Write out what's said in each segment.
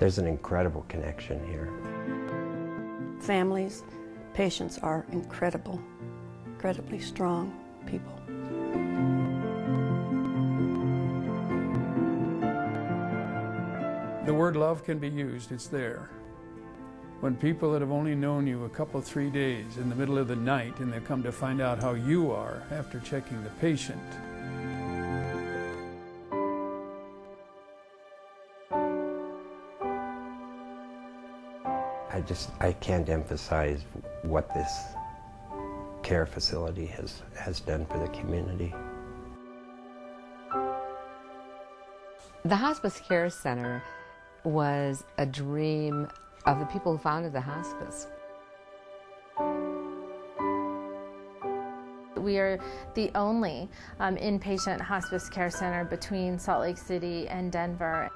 There's an incredible connection here. Families, patients are incredibly strong people. The word love can be used, it's there. When people that have only known you a couple, 3 days in the middle of the night and they come to find out how you are after checking the patient. I can't emphasize what this care facility has done for the community. The Hospice Care Center was a dream of the people who founded the hospice. We are the only inpatient hospice care center between Salt Lake City and Denver.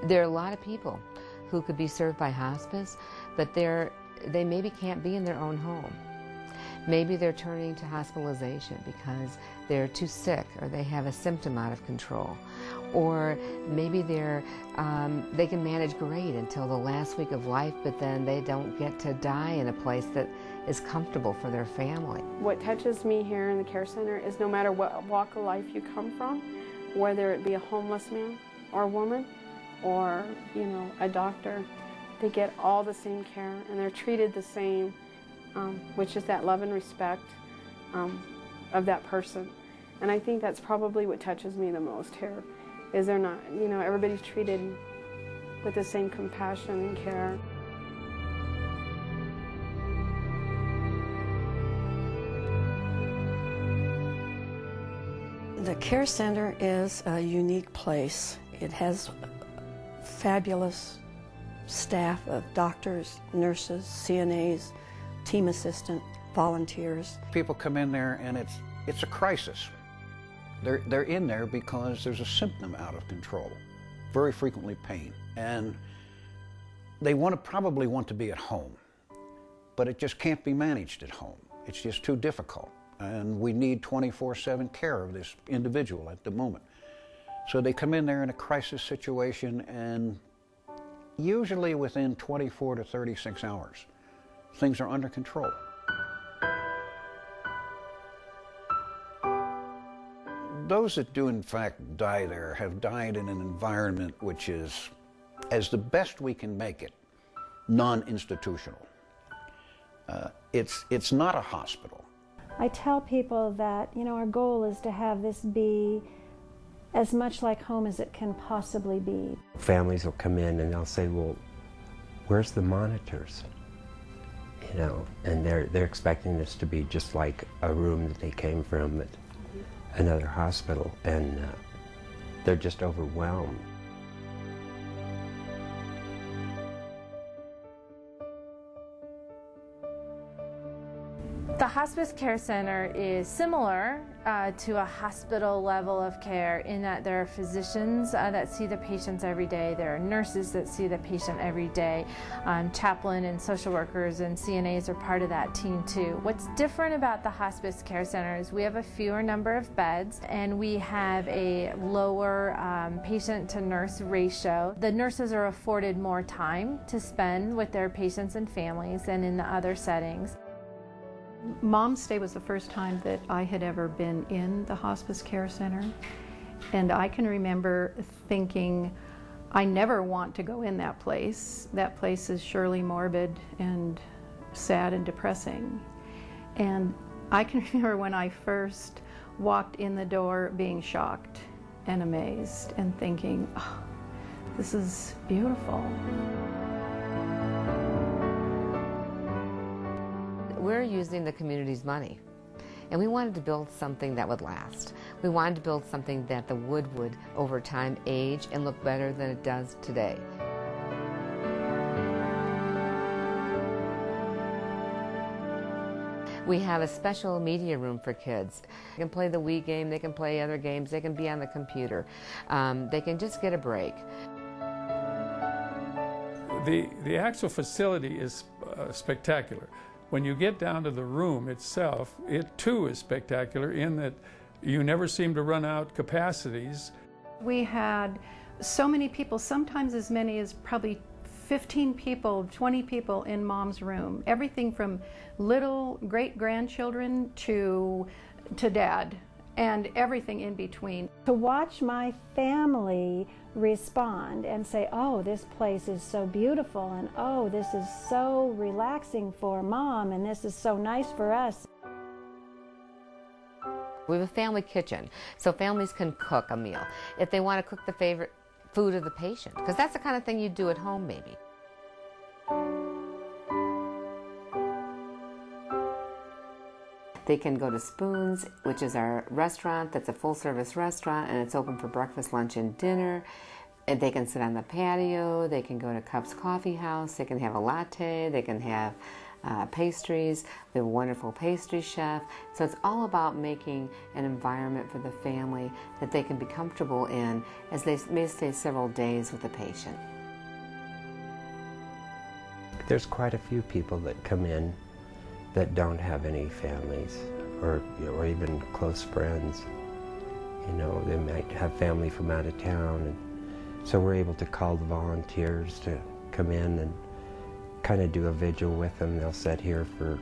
There are a lot of people who could be served by hospice, but they maybe can't be in their own home. Maybe they're turning to hospitalization because they're too sick or they have a symptom out of control. Or maybe they can manage great until the last week of life, but then they don't get to die in a place that is comfortable for their family. What touches me here in the care center is no matter what walk of life you come from, whether it be a homeless man or woman, or, you know, a doctor, they get all the same care and they're treated the same, which is that love and respect of that person. And I think that's probably what touches me the most here, is they're not, you know, everybody's treated with the same compassion and care. The care center is a unique place. It has fabulous staff of doctors, nurses, CNAs, team assistant, volunteers. People come in there and it's a crisis. They're in there because there's a symptom out of control, very frequently pain, and they probably want to be at home, but it just can't be managed at home. It's just too difficult, and we need 24/7 care of this individual at the moment. So they come in there in a crisis situation, and usually within 24 to 36 hours, things are under control. Those that do in fact die there have died in an environment which is, as the best we can make it, non-institutional. It's not a hospital. I tell people that, you know, our goal is to have this be as much like home as it can possibly be. Families will come in and they'll say, well, where's the monitors? You know, and they're expecting this to be just like a room that they came from at another hospital, and they're just overwhelmed. The Hospice Care Center is similar to a hospital level of care in that there are physicians that see the patients every day, there are nurses that see the patient every day, chaplain and social workers and CNAs are part of that team too. What's different about the Hospice Care Center is we have a fewer number of beds and we have a lower patient to nurse ratio. The nurses are afforded more time to spend with their patients and families than in the other settings. Mom's Day was the first time that I had ever been in the Hospice Care Center, and I can remember thinking, I never want to go in that place. That place is surely morbid and sad and depressing. And I can remember when I first walked in the door being shocked and amazed and thinking, oh, this is beautiful. We're using the community's money, and we wanted to build something that would last. We wanted to build something that the wood would, over time, age and look better than it does today. We have a special media room for kids. They can play the Wii game, they can play other games, they can be on the computer. They can just get a break. The actual facility is spectacular. When you get down to the room itself, it too is spectacular in that you never seem to run out capacities. We had so many people, sometimes as many as probably 15 people, 20 people in Mom's room. Everything from little great-grandchildren to Dad, and everything in between. To watch my family respond and say, oh, this place is so beautiful, and oh, this is so relaxing for Mom, and this is so nice for us. We have a family kitchen, so families can cook a meal if they want to cook the favorite food of the patient, because that's the kind of thing you do at home maybe. They can go to Spoons, which is our restaurant that's a full-service restaurant, and it's open for breakfast, lunch, and dinner. And they can sit on the patio, they can go to Cup's Coffee House, they can have a latte, they can have pastries. We have a wonderful pastry chef. So it's all about making an environment for the family that they can be comfortable in as they may stay several days with the patient. There's quite a few people that come in that don't have any families or even close friends. You know, they might have family from out of town, and so we're able to call the volunteers to come in and kind of do a vigil with them. They'll sit here for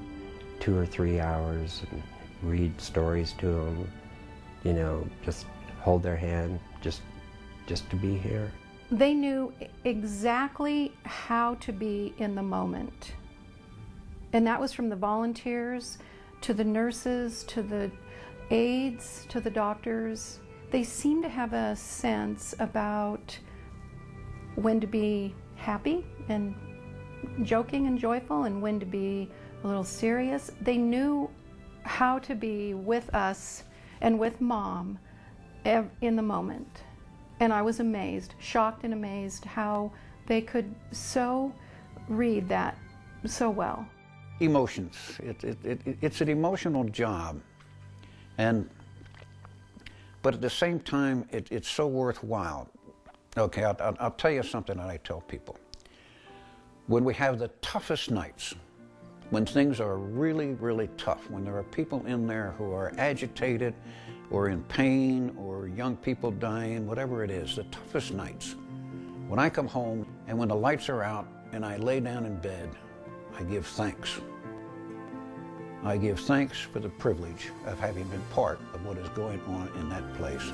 2 or 3 hours and read stories to them, you know, just hold their hand, just to be here. They knew exactly how to be in the moment. And that was from the volunteers to the nurses, to the aides, to the doctors. They seemed to have a sense about when to be happy and joking and joyful and when to be a little serious. They knew how to be with us and with Mom in the moment. And I was amazed, shocked and amazed how they could so read that so well. Emotions. It's an emotional job, but at the same time, it's so worthwhile. Okay, I'll tell you something that I tell people. When we have the toughest nights, when things are really, really tough, when there are people in there who are agitated or in pain or young people dying, whatever it is, the toughest nights, when I come home and when the lights are out and I lay down in bed, I give thanks. I give thanks for the privilege of having been part of what is going on in that place.